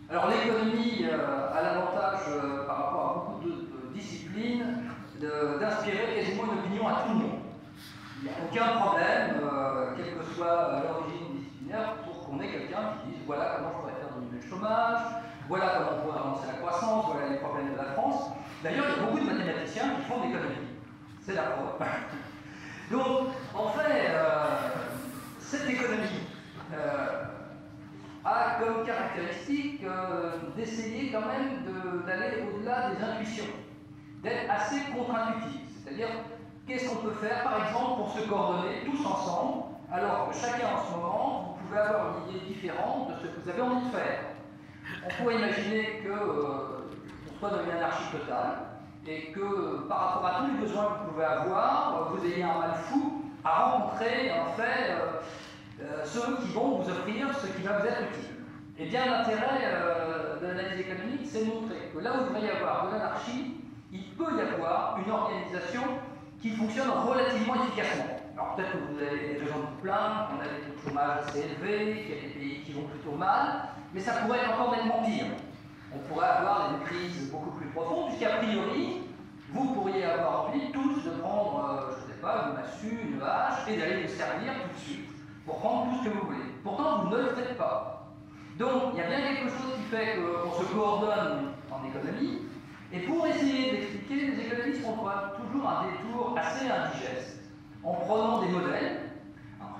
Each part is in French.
Alors l'économie a l'avantage, par rapport à beaucoup de disciplines, d'inspirer quasiment une opinion à tout le monde. Il n'y a aucun problème, quelle que soit l'origine disciplinaire, pour qu'on ait quelqu'un qui dise voilà comment je pourrais faire diminuer le chômage, voilà comment on pourrait avancer la croissance, voilà les problèmes de la France. D'ailleurs, il y a beaucoup de mathématiciens qui font de l'économie. C'est la preuve. Donc, en fait, cette économie a comme caractéristique d'essayer quand même d'aller au-delà des intuitions, d'être assez contre-intuitif. C'est-à-dire, qu'est-ce qu'on peut faire, par exemple, pour se coordonner tous ensemble, alors que chacun en ce moment, vous pouvez avoir une idée différente de ce que vous avez envie de faire. On pourrait imaginer qu'on soit dans une anarchie totale, et que par rapport à tous les besoins que vous pouvez avoir, vous ayez un mal fou à rencontrer en fait ceux qui vont vous offrir ce qui va vous être utile. Eh bien, l'intérêt de l'analyse économique, c'est de montrer que là où il devrait y avoir de l'anarchie, il peut y avoir une organisation qui fonctionne relativement efficacement. Alors peut-être que vous avez des raisons de vous plaindre, qu'on a des taux de chômage assez élevés, qu'il y a des pays qui vont plutôt mal, mais ça pourrait être encore nettement pire. On pourrait avoir une crise beaucoup plus profonde, puisqu'a priori, vous pourriez avoir envie tous de prendre, je ne sais pas, une massue, une hache, et d'aller vous servir tout de suite, pour prendre tout ce que vous voulez. Pourtant, vous ne le faites pas. Donc, il y a bien quelque chose qui fait qu'on se coordonne en économie, et pour essayer d'expliquer, les économistes font toujours un détour assez indigeste, en prenant des modèles,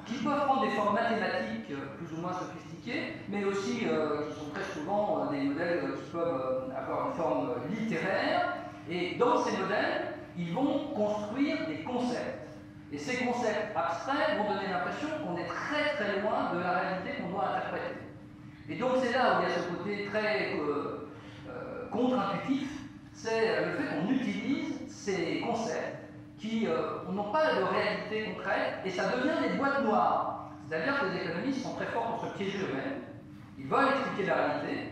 qui peuvent prendre des formes mathématiques plus ou moins sophistiquées, mais aussi qui sont très souvent des modèles qui peuvent avoir une forme littéraire. Et dans ces modèles, ils vont construire des concepts. Et ces concepts abstraits vont donner l'impression qu'on est très très loin de la réalité qu'on doit interpréter. Et donc c'est là où il y a ce côté très contre-intuitif, c'est le fait qu'on utilise ces concepts qui n'ont pas de réalité concrète, et ça devient des boîtes noires. C'est-à-dire que les économistes sont très forts pour se piéger eux-mêmes. Ils veulent expliquer la réalité.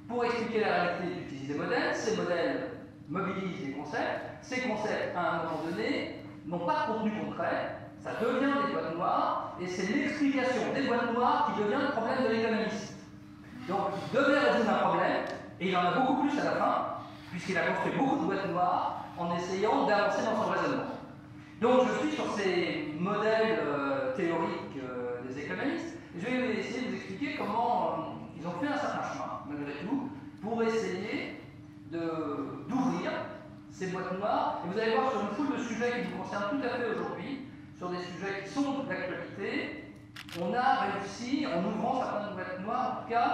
Pour expliquer la réalité, ils utilisent des modèles. Ces modèles mobilisent des concepts. Ces concepts, à un moment donné, n'ont pas de contenu concret. Ça devient des boîtes noires, et c'est l'explication des boîtes noires qui devient le problème de l'économiste. Donc, il devait résoudre un problème, et il en a beaucoup plus à la fin, puisqu'il a construit beaucoup de boîtes noires en essayant d'avancer dans son raisonnement. Donc je suis sur ces modèles théoriques des économistes, et je vais essayer de vous expliquer comment ils ont fait un certain chemin, malgré tout, pour essayer d'ouvrir ces boîtes noires. Et vous allez voir sur une foule de sujets qui nous concernent tout à fait aujourd'hui, sur des sujets qui sont d'actualité, on a réussi, en ouvrant certaines boîtes noires, en tout cas,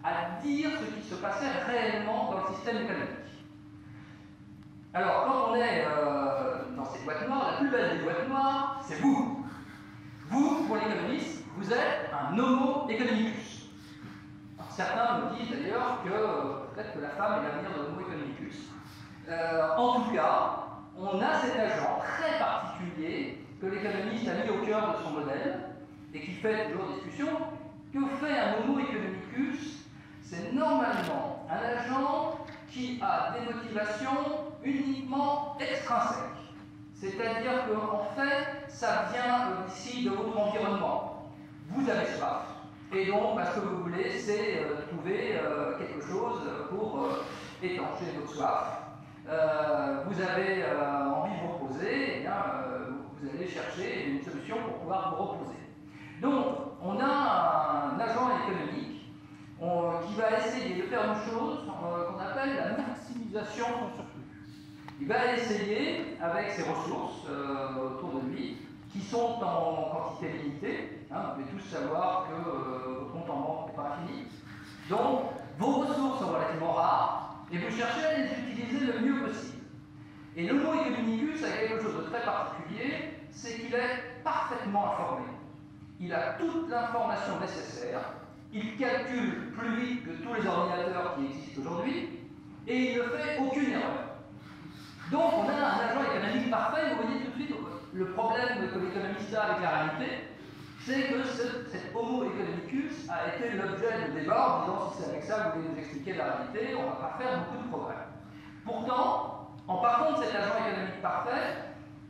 à dire ce qui se passait réellement dans le système économique. Alors, quand on est dans ces boîtes noires, la plus belle des boîtes noires, c'est vous. Vous, pour l'économiste, vous êtes un homo economicus. Alors, certains me disent d'ailleurs que peut-être que la femme est l'avenir de l'homo economicus. En tout cas, on a cet agent très particulier que l'économiste a mis au cœur de son modèle et qui fait toujours discussion. Que fait un homo economicus? C'est normalement un agent qui a des motivations uniquement extrinsèques. C'est-à-dire qu'en fait, ça vient ici de votre environnement. Vous avez soif. Et donc, ce que vous voulez, c'est trouver quelque chose pour étancher votre soif. Vous avez envie de vous reposer, et bien, vous allez chercher une solution pour pouvoir vous reposer. Donc, on a un agent économique qui va essayer de faire une chose qu'on appelle la maximisation de son surplus. Il va essayer, avec ses ressources autour de lui, qui sont en quantité limitée, vous devez tous savoir que votre compte en banque n'est pas infini, donc vos ressources sont relativement rares, et vous cherchez à les utiliser le mieux possible. Et l'homo economicus a quelque chose de très particulier, c'est qu'il est parfaitement informé. Il a toute l'information nécessaire, il calcule plus vite que tous les ordinateurs qui existent aujourd'hui, et il ne fait aucune erreur. Donc on a un agent économique parfait, vous voyez tout de suite le problème que l'économiste a avec la réalité, c'est que cet homo economicus a été l'objet de débats en disant si c'est avec ça que vous voulez nous expliquer la réalité, on ne va pas faire beaucoup de progrès. Pourtant, en partant de cet agent économique parfait,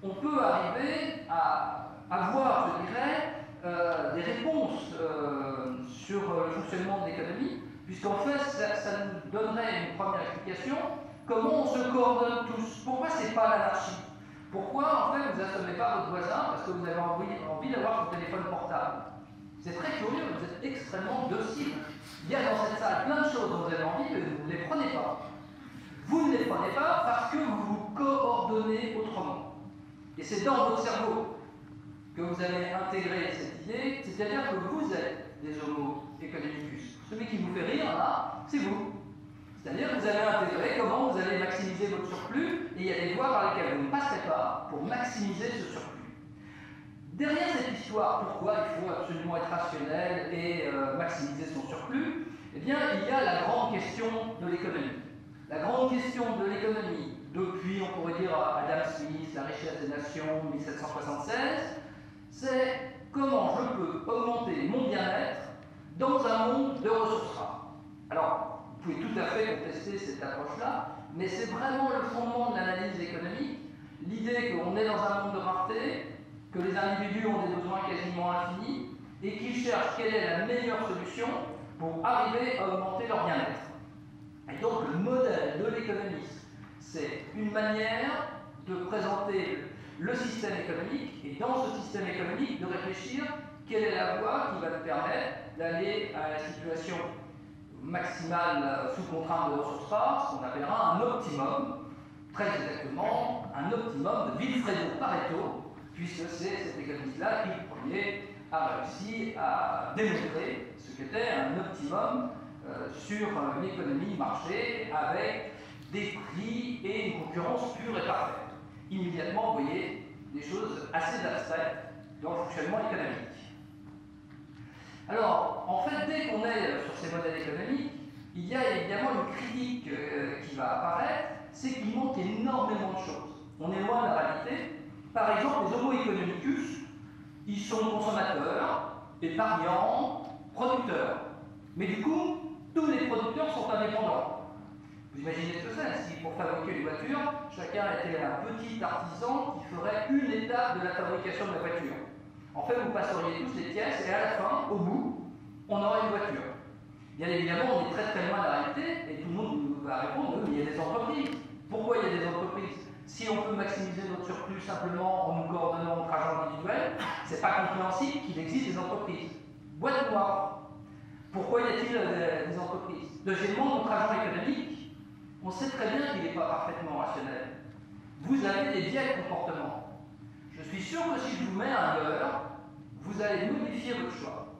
on peut arriver à avoir, je dirais, des réponses sur le fonctionnement de l'économie puisqu'en fait, ça nous donnerait une première explication. Comment on se coordonne tous? Pourquoi c'est pas l'anarchie? Pourquoi, en fait, vous n'assommez pas votre voisin parce que vous avez envie d'avoir son téléphone portable? C'est très curieux, vous êtes extrêmement docile. Il y a dans cette salle plein de choses dont vous avez envie, mais vous ne les prenez pas. Vous ne les prenez pas parce que vous vous coordonnez autrement. Et c'est dans votre cerveau que vous allez intégrer cette idée, c'est-à-dire que vous êtes des homo economicus. Celui qui vous fait rire, là, c'est vous. C'est-à-dire que vous allez intégrer comment vous allez maximiser votre surplus, et il y a des voies par lesquelles vous ne passerez pas pour maximiser ce surplus. Derrière cette histoire, pourquoi il faut absolument être rationnel et maximiser son surplus, eh bien, il y a la grande question de l'économie. La grande question de l'économie, depuis, on pourrait dire, Adam Smith, La richesse des nations, 1776, c'est comment je peux augmenter mon bien-être dans un monde de ressources rares. Alors, vous pouvez tout à fait contester cette approche-là, mais c'est vraiment le fondement de l'analyse économique, l'idée qu'on est dans un monde de rareté, que les individus ont des besoins quasiment infinis, et qu'ils cherchent quelle est la meilleure solution pour arriver à augmenter leur bien-être. Et donc, le modèle de l'économiste, c'est une manière de présenter le système économique, et dans ce système économique, de réfléchir quelle est la voie qui va nous permettre d'aller à la situation maximale sous contrainte de ressources rares, ce qu'on appellera un optimum, très exactement, un optimum de Vilfredo Pareto, puisque c'est cet économiste-là qui, le premier, a réussi à démontrer ce qu'était un optimum sur une économie marché avec des prix et une concurrence pure et parfaite. Immédiatement, vous voyez des choses assez abstraites dans le fonctionnement économique. Alors, en fait, dès qu'on est sur ces modèles économiques, il y a évidemment une critique qui va apparaître, c'est qu'il manque énormément de choses. On est loin de la réalité. Par exemple, les homo economicus, ils sont consommateurs, épargnants, producteurs. Mais du coup, tous les producteurs sont indépendants. Vous imaginez ce que c'est, si pour fabriquer une voiture, chacun était un petit artisan qui ferait une étape de la fabrication de la voiture. En fait, vous passeriez tous les pièces et à la fin, au bout, on aurait une voiture. Bien évidemment, on est très très loin de la réalité et tout le monde va répondre, oui, mais il y a des entreprises. Pourquoi il y a des entreprises? Si on peut maximiser notre surplus simplement en nous coordonnant entre agents individuels, c'est pas compréhensible qu'il existe des entreprises. Boîte noire. Pourquoi y a-t-il des entreprises? Deuxièmement, notre agent économique, on sait très bien qu'il n'est pas parfaitement rationnel. Vous avez des biais de comportement. Je suis sûr que si je vous mets un leurre, vous allez modifier votre choix.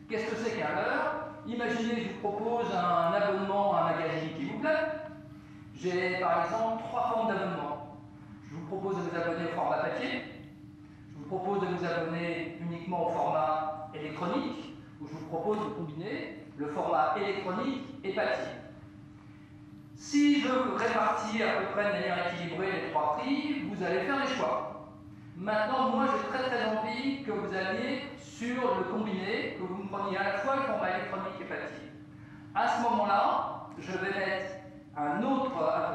Qu'est-ce que c'est qu'un leurre? Imaginez que je vous propose un abonnement à un magazine qui vous plaît. J'ai par exemple 3 formes d'abonnement. Je vous propose de vous abonner au format papier, je vous propose de vous abonner uniquement au format électronique, ou je vous propose de combiner le format électronique et papier. Si je répartis à peu près de manière équilibrée les 3 prix, vous allez faire des choix. Maintenant, moi j'ai très très envie que vous alliez sur le combiné, que vous me preniez à la fois le format électronique et papier. À ce moment-là, je vais mettre un autre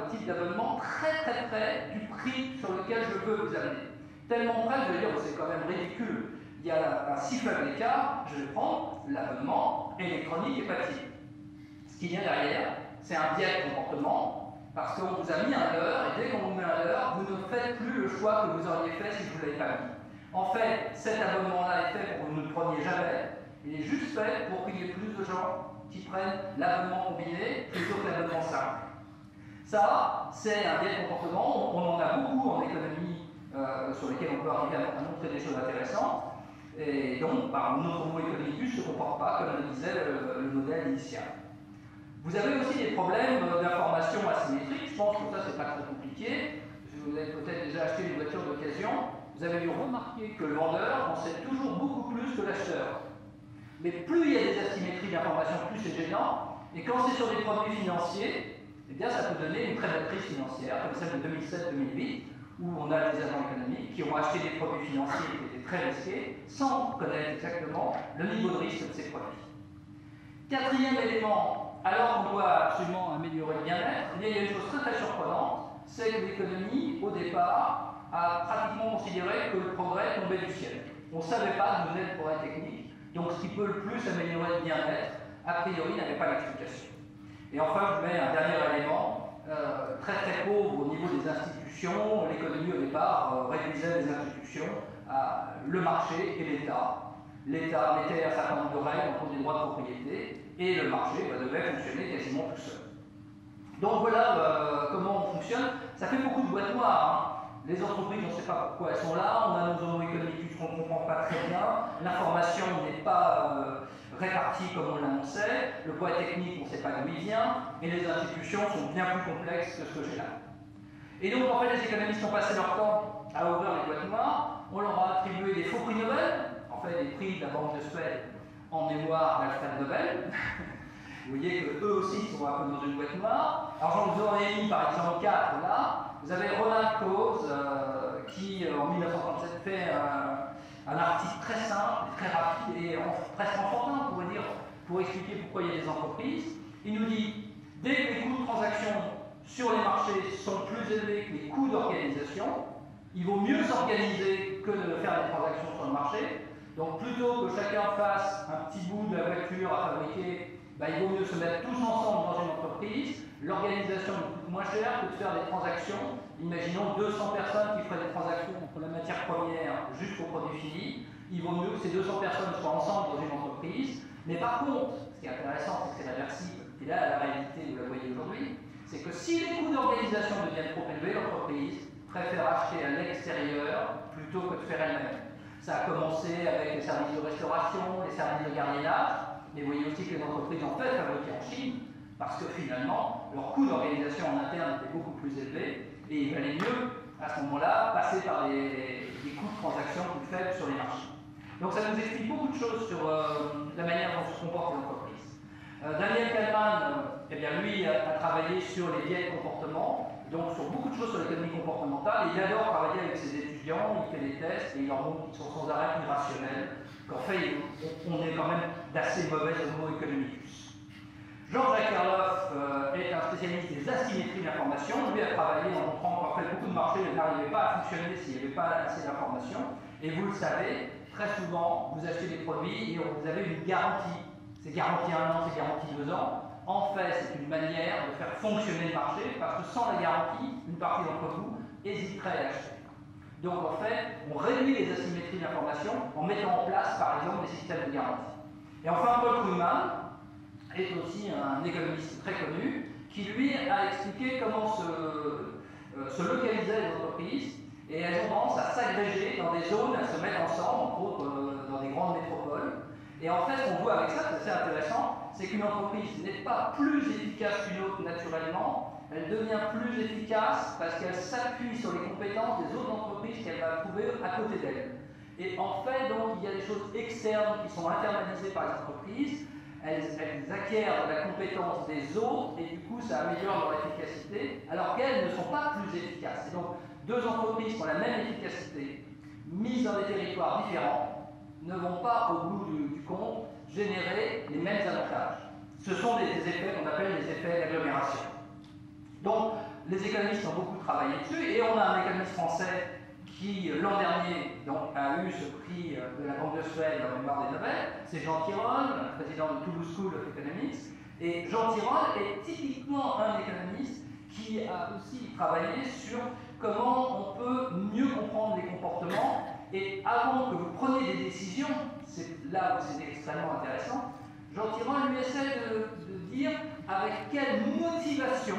type d'abonnement très très près du prix sur lequel je veux vous amener. Tellement près, je vais dire, c'est quand même ridicule. Il y a un si faible écart, je vais prendre l'abonnement électronique et papier. Ce qui vient derrière, c'est un biais de comportement, parce qu'on vous a mis un leurre, et dès qu'on vous met un leurre, vous ne faites plus le choix que vous auriez fait si je ne vous l'avais pas mis. En fait, cet abonnement-là est fait pour que vous ne le preniez jamais, il est juste fait pour qu'il y ait plus de gens qui prennent l'abonnement combiné plutôt que l'abonnement simple. Ça, c'est un biais de comportement, on en a beaucoup en économie sur lesquels on peut arriver à montrer des choses intéressantes, et donc, notre homo economicus ne se comporte pas comme le disait le modèle initial. Vous avez aussi des problèmes d'information asymétrique, je pense que ça c'est pas très compliqué. Vous avez peut-être déjà acheté une voiture d'occasion, vous avez dû remarquer que le vendeur en sait toujours beaucoup plus que l'acheteur. Mais plus il y a des asymétries d'information, plus c'est gênant, et quand c'est sur des produits financiers, eh bien ça peut donner une très belle crise financière, comme celle de 2007-2008, où on a des agents économiques qui ont acheté des produits financiers qui étaient très risqués, sans connaître exactement le niveau de risque de ces produits. Quatrième élément, alors qu'on doit absolument améliorer le bien-être, il y a une chose très très surprenante, c'est que l'économie, au départ, a pratiquement considéré que le progrès tombait du ciel. On ne savait pas d'où venait le progrès technique, donc ce qui peut le plus améliorer le bien-être a priori, n'avait pas d'explication. Et enfin, je mets un dernier élément, très pauvre au niveau des institutions. L'économie, au départ, réduisait les institutions à le marché et l'État. L'État mettait un certain nombre de règles autour des droits de propriété, et le marché devait fonctionner quasiment tout seul. Donc voilà comment on fonctionne. Ça fait beaucoup de boîtes noires. Les entreprises, on ne sait pas pourquoi elles sont là. On a nos zones économiques qu'on ne comprend pas très bien. L'information n'est pas répartie comme on l'annonçait. Le poids technique, on ne sait pas d'où il vient. Et les institutions sont bien plus complexes que ce que j'ai là. Et donc, en fait, les économistes ont passé leur temps à ouvrir les boîtes noires. On leur a attribué des faux prix Nobel, en fait, des prix de la Banque de Suède en mémoire d'Alfred Nobel. Vous voyez qu'eux aussi sont un peu dans une boîte noire. Alors, j'en vous en ai mis par exemple 4 là. Vous avez Ronald Coase qui, en 1937, fait un article très simple, très rapide et presque enfantin, on pourrait dire, pour expliquer pourquoi il y a des entreprises. Il nous dit, dès que les coûts de transaction sur les marchés sont plus élevés que les coûts d'organisation, il vaut mieux s'organiser que de faire des transactions sur le marché. Donc, plutôt que chacun fasse un petit bout de la voiture à fabriquer, il vaut mieux se mettre tous ensemble dans une entreprise. L'organisation coûte moins cher que de faire des transactions. Imaginons 200 personnes qui feraient des transactions entre la matière première jusqu'au produit fini. Il vaut mieux que ces 200 personnes soient ensemble dans une entreprise. Mais par contre, ce qui est intéressant, c'est que c'est l'aversible. Et là, la réalité, vous la voyez aujourd'hui, c'est que si les coûts d'organisation deviennent trop élevés, l'entreprise préfère acheter à l'extérieur plutôt que de faire elle-même. Ça a commencé avec les services de restauration, les services de gardiennage. Mais vous voyez aussi que les entreprises en fait fabriquées en Chine, parce que finalement, leur coût d'organisation en interne était beaucoup plus élevé, et il valait mieux, à ce moment-là, passer par des coûts de transaction plus faibles sur les marchés. Donc ça nous explique beaucoup de choses sur la manière dont se comportent les entreprises. Daniel Kahneman, lui, a travaillé sur les biais de comportement, donc sur beaucoup de choses sur l'économie comportementale, et il adore travailler avec ses étudiants, il fait des tests, et il leur montre qu'ils sont sans arrêt irrationnels, qu'en fait, on est quand même d'assez mauvais homo economicus. Jean-Jacques Herloff est un spécialiste des asymétries d'information. Lui a travaillé en montrant qu'en fait, beaucoup de marchés n'arrivaient pas à fonctionner s'il n'y avait pas assez d'informations. Et vous le savez, très souvent, vous achetez des produits et vous avez une garantie. C'est garanti 1 an, c'est garanti 2 ans. En fait, c'est une manière de faire fonctionner le marché, parce que sans la garantie, une partie d'entre vous hésiterait à acheter. Donc en fait, on réduit les asymétries d'information en mettant en place, par exemple, des systèmes de garantie. Et enfin, Paul Krugman est aussi un économiste très connu, qui lui a expliqué comment se localisaient les entreprises, et elles ont tendance à s'agréger dans des zones, à se mettre ensemble, entre autres dans des grandes métropoles. Et en fait, ce qu'on voit avec ça, c'est assez intéressant, c'est qu'une entreprise n'est pas plus efficace qu'une autre naturellement, elle devient plus efficace parce qu'elle s'appuie sur les compétences des autres entreprises qu'elle va trouver à côté d'elle. Et en fait, donc, il y a des choses externes qui sont internalisées par les entreprises, elles acquièrent la compétence des autres et du coup, ça améliore leur efficacité, alors qu'elles ne sont pas plus efficaces. Et donc, deux entreprises qui ont la même efficacité, mises dans des territoires différents, ne vont pas, au bout du compte, générer les mêmes avantages. Ce sont des effets qu'on appelle les effets d'agglomération. Donc, les économistes ont beaucoup travaillé dessus, et on a un économiste français qui, l'an dernier, donc, a eu ce prix de la Banque de Suède en mémoire des Nobel, c'est Jean Tirole, président de Toulouse School of Economics. Et Jean Tirole est typiquement un économiste qui a aussi travaillé sur comment on peut mieux comprendre les comportements. Et avant que vous preniez des décisions, c'est là où c'est extrêmement intéressant, Jean Tirole lui essaie de dire avec quelle motivation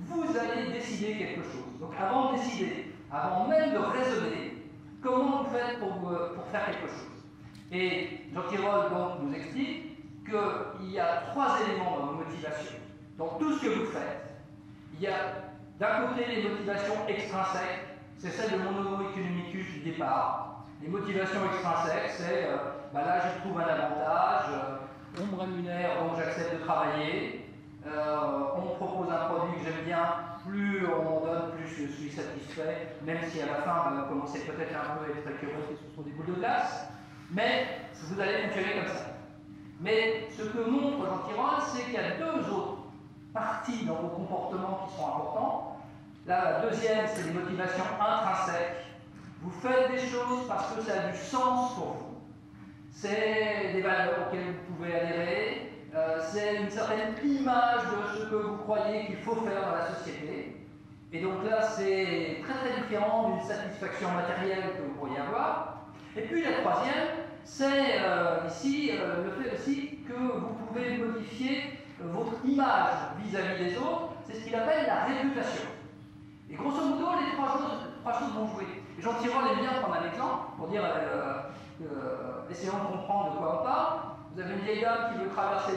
vous allez décider quelque chose. Donc avant de décider, avant même de raisonner, comment vous faites pour faire quelque chose. Et Jean Tirole donc nous explique qu'il y a 3 éléments dans vos motivations. Dans tout ce que vous faites, il y a d'un côté les motivations extrinsèques, c'est celle de mon homo economicus du départ. Les motivations extrinsèques, c'est là je trouve un avantage, on me rémunère donc j'accepte de travailler, on me propose un produit que j'aime bien, plus on m'en donne, plus je suis satisfait, même si à la fin vous commencez peut-être un peu à être écœuré que ce sont des boules de glace, mais vous allez fonctionner comme ça. Mais ce que montre Jean Tirole, c'est qu'il y a 2 autres parties dans vos comportements qui sont importants. Là, la deuxième, c'est les motivations intrinsèques. Vous faites des choses parce que ça a du sens pour vous. C'est des valeurs auxquelles vous pouvez adhérer, c'est une certaine image de ce que vous croyez qu'il faut faire dans la société. Et donc là, c'est très très différent d'une satisfaction matérielle que vous pourriez avoir. Et puis la troisième, c'est ici le fait aussi que vous pouvez modifier votre image vis-à-vis des autres. C'est ce qu'il appelle la réputation. Et grosso modo, les trois choses vont jouer. Et j'en tirerai les liens, prendre un exemple, pour dire, essayons de comprendre de quoi on parle. Vous avez une vieille dame qui veut traverser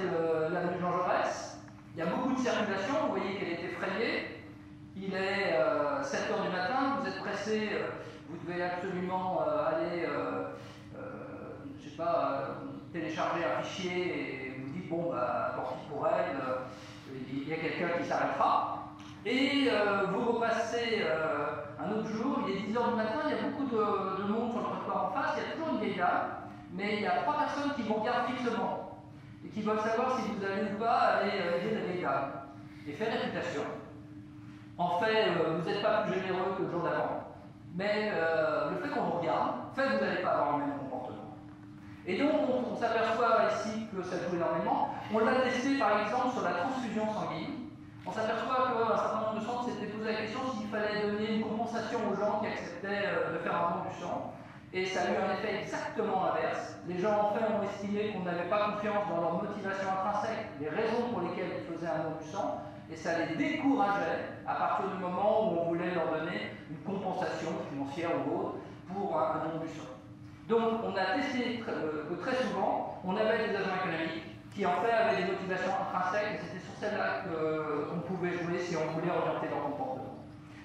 l'avenue Jean Jaurès. Il y a beaucoup de circulation, vous voyez qu'elle est effrayée. Il est 7 h du matin, vous êtes pressé, vous devez absolument aller, je ne sais pas, télécharger un fichier et vous dites, bon, bah, tant pis pour elle, il y a quelqu'un qui s'arrêtera. Et vous repassez un autre jour, il est 10 h du matin, il y a beaucoup de monde sur le trottoir en face, il y a toujours une vieille dame, mais il y a 3 personnes qui vous regardent fixement et qui veulent savoir si vous allez ou pas aller aider la vieille dame. Et fait réputation. En fait, vous n'êtes pas plus généreux que le jour d'avant, mais le fait qu'on vous regarde fait que vous n'allez pas avoir le même comportement. Et donc, on s'aperçoit ici que ça joue énormément. On l'a testé par exemple sur la transfusion sanguine. On s'aperçoit qu'un certain nombre de centres s'étaient posé la question s'il fallait donner une compensation aux gens qui acceptaient de faire un don du sang. Et ça a eu un effet exactement inverse. Les gens en fait ont estimé qu'on n'avait pas confiance dans leur motivation intrinsèque, les raisons pour lesquelles ils faisaient un don du sang, et ça les décourageait à partir du moment où on voulait leur donner une compensation financière ou autre pour un don du sang. Donc on a testé que très souvent, on avait des agents économiques qui en fait avaient des motivations intrinsèques, et c'était sur celle-là qu'on pouvait jouer si on voulait orienter leur comportement.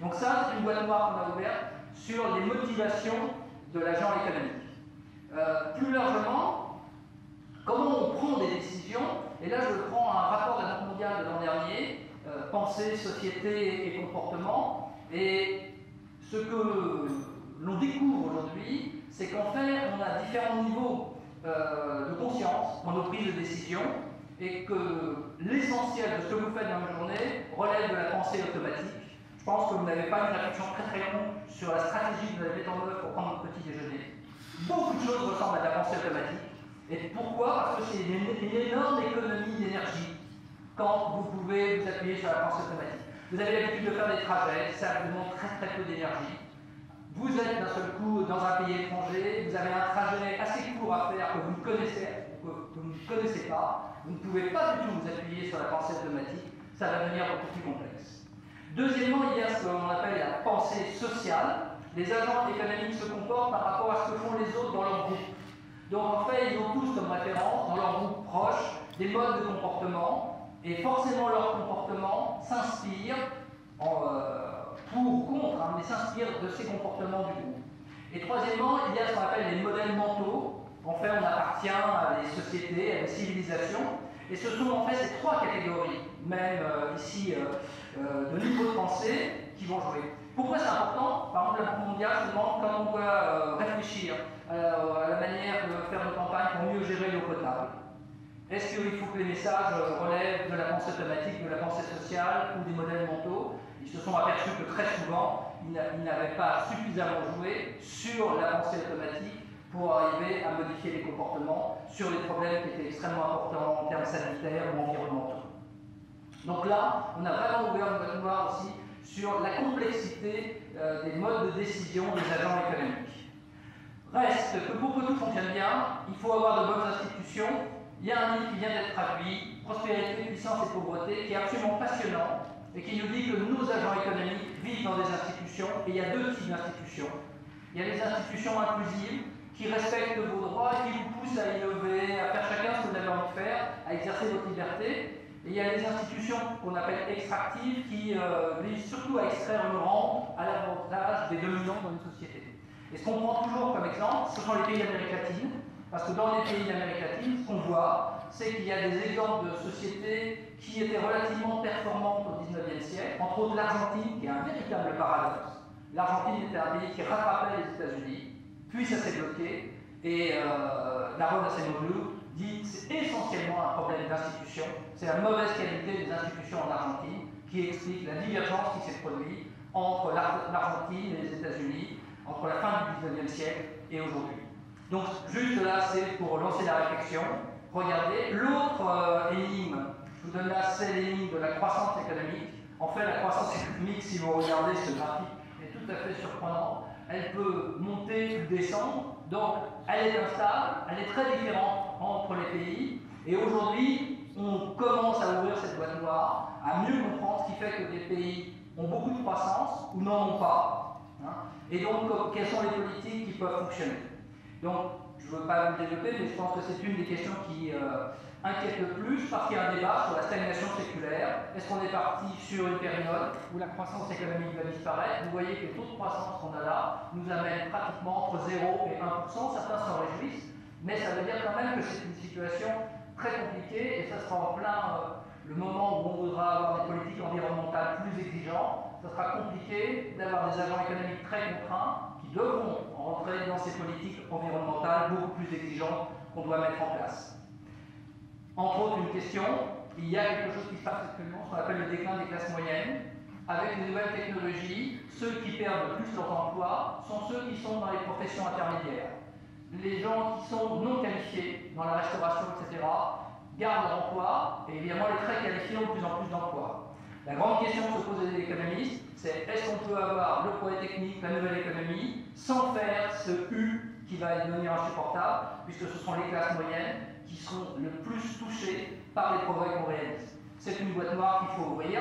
Donc ça, c'est une boîte noire qu'on a ouverte sur les motivations de l'agent économique. Plus largement, comment on prend des décisions, et là je prends un rapport de la Banque mondiale de l'an dernier, pensée, société et comportement, et ce que l'on découvre aujourd'hui, c'est qu'en fait on a différents niveaux de conscience dans nos prises de décision, et que l'essentiel de ce que vous faites dans une journée relève de la pensée automatique. Je pense que vous n'avez pas une réflexion très très longue sur la stratégie que vous allez mettre en œuvre pour prendre votre petit déjeuner. Beaucoup de choses ressemblent à de la pensée automatique. Et pourquoi? Parce que c'est une énorme économie d'énergie quand vous pouvez vous appuyer sur la pensée automatique. Vous avez l'habitude de faire des trajets, ça vous demande très très peu d'énergie. Vous êtes d'un seul coup dans un pays étranger, vous avez un trajet assez court à faire que vous ne connaissez pas, vous ne pouvez pas du tout vous appuyer sur la pensée automatique, ça va devenir beaucoup plus complexe. Deuxièmement, il y a ce qu'on appelle la pensée sociale. Les agents économiques se comportent par rapport à ce que font les autres dans leur groupe. Donc en fait, ils ont tous comme référence, dans leur groupe proche, des modes de comportement, et forcément leur comportement s'inspire, pour ou contre, mais s'inspire de ces comportements du groupe. Et troisièmement, il y a ce qu'on appelle les modèles mentaux. En fait, on appartient à des sociétés, à des civilisations, et ce sont en fait ces 3 catégories, même ici, de niveau de pensée, qui vont jouer. Pourquoi c'est important? Par exemple, la Banque mondiale se demande quand on doit réfléchir à la manière de faire nos campagnes pour mieux gérer l'eau potable. Est-ce qu'il faut que les messages relèvent de la pensée automatique, de la pensée sociale ou des modèles mentaux? Ils se sont aperçus que très souvent, ils n'avaient pas suffisamment joué sur la pensée automatique pour arriver à modifier les comportements sur les problèmes qui étaient extrêmement importants en termes sanitaires ou environnementaux. Donc là, on a vraiment ouvert une boîte noire aussi sur la complexité des modes de décision des agents économiques. Reste que pour que tout fonctionne bien, il faut avoir de bonnes institutions. Il y a un livre qui vient d'être traduit, Prospérité, puissance et pauvreté, qui est absolument passionnant et qui nous dit que nos agents économiques vivent dans des institutions, et il y a 2 types d'institutions. Il y a les institutions inclusives qui respectent vos droits et qui vous poussent à innover, à faire chacun ce que vous avez envie de faire, à exercer votre liberté. Et il y a les institutions qu'on appelle extractives qui visent surtout à extraire le rang à l'avantage des dominants dans une société. Et ce qu'on prend toujours comme exemple, ce sont les pays d'Amérique latine, parce que dans les pays d'Amérique latine, ce qu'on voit, c'est qu'il y a des exemples de sociétés qui étaient relativement performantes au XIXe siècle, entre autres l'Argentine, qui est un véritable paradoxe. L'Argentine était un pays qui rattrapait les États-Unis, puis ça s'est bloqué, et Daron Acemoglu dit que c'est essentiellement un problème d'institution, c'est la mauvaise qualité des institutions en Argentine qui explique la divergence qui s'est produite entre l'Argentine et les États-Unis, entre la fin du XIXe siècle et aujourd'hui. Donc juste là, c'est pour lancer la réflexion. regardez. L'autre énigme, je vous donne là, c'est l'énigme de la croissance économique. En fait, la croissance économique, si vous regardez ce graphique, est tout à fait surprenant. Elle peut monter ou descendre, donc elle est instable, elle est très différente entre les pays. Et aujourd'hui, on commence à ouvrir cette boîte noire, à mieux comprendre ce qui fait que des pays ont beaucoup de croissance ou n'en ont pas. Et donc, quelles sont les politiques qui peuvent fonctionner. Donc, je ne veux pas vous développer, mais je pense que c'est une des questions qui inquiète le plus, parce qu'il y a un débat sur la stagnation séculaire. Est-ce qu'on est parti sur une période où la croissance économique va disparaître? Vous voyez que le taux de croissance qu'on a là nous amène pratiquement entre 0 et 1%. Certains s'en réjouissent, mais ça veut dire quand même que c'est une situation très compliquée, et ça sera en plein le moment où on voudra avoir des politiques environnementales plus exigeantes. Ça sera compliqué d'avoir des agents économiques très contraints qui devront rentrer dans ces politiques environnementales beaucoup plus exigeantes qu'on doit mettre en place. Entre autres, une question, il y a quelque chose qui se passe actuellement, ce qu'on appelle le déclin des classes moyennes. Avec les nouvelles technologies, ceux qui perdent le plus leur emploi sont ceux qui sont dans les professions intermédiaires. Les gens qui sont non qualifiés dans la restauration, etc., gardent leur emploi, et évidemment les très qualifiés ont de plus en plus d'emplois. La grande question que se posent les économistes, c'est est-ce qu'on peut avoir le Polytechnique, la nouvelle économie, sans faire ce U qui va devenir insupportable, puisque ce sont les classes moyennes qui seront le plus touchées par les progrès qu'on réalise. C'est une boîte noire qu'il faut ouvrir.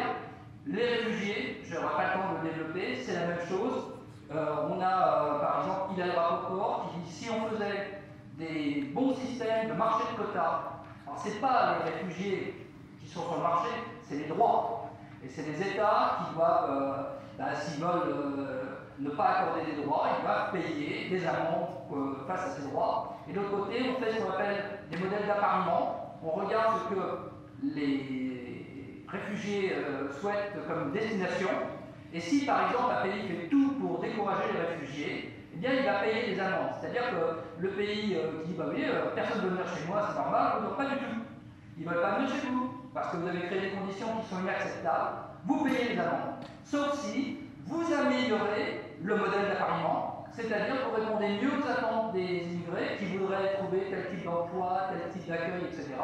Les réfugiés, je n'aurai pas le temps de le développer, c'est la même chose. On a par exemple Hillel Rapoport qui dit si on faisait des bons systèmes de marché de quotas, alors ce n'est pas les réfugiés qui sont sur le marché, c'est les droits. Et c'est les États qui doivent, s'ils veulent ne pas accorder des droits, ils doivent payer des amendes face à ces droits. Et de l'autre côté, on fait ce qu'on appelle des modèles d'appariement. On regarde ce que les réfugiés souhaitent comme destination. Et si, par exemple, un pays fait tout pour décourager les réfugiés, eh bien, il va payer des amendes. C'est-à-dire que le pays qui dit, bah oui, personne ne veut venir chez moi, c'est normal, non, pas du tout. Ils ne veulent pas venir chez vous, parce que vous avez créé des conditions qui sont inacceptables, vous payez les amendes. Sauf si vous améliorez le modèle d'appariement, c'est-à-dire que vous répondez mieux aux attentes des immigrés qui voudraient trouver tel type d'emploi, tel type d'accueil, etc.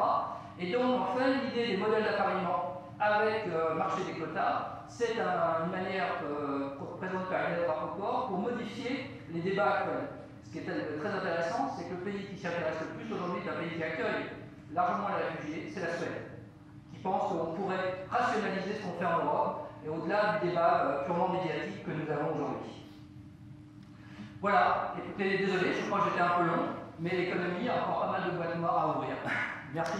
Et donc, en fait, l'idée des modèles d'appariement avec le marché des quotas, c'est une manière que présente par Hillel Rapoport pour modifier les débats actuels. Ce qui est très intéressant, c'est que le pays qui s'y intéresse le plus aujourd'hui est un pays qui accueille largement les réfugiés, c'est la Suède, qui pense qu'on pourrait rationaliser ce qu'on fait en Europe et au-delà du débat purement médiatique que nous avons aujourd'hui. Voilà, écoutez, désolé, je crois que j'étais un peu long, mais l'économie a encore pas mal de boîtes noires à ouvrir. Merci.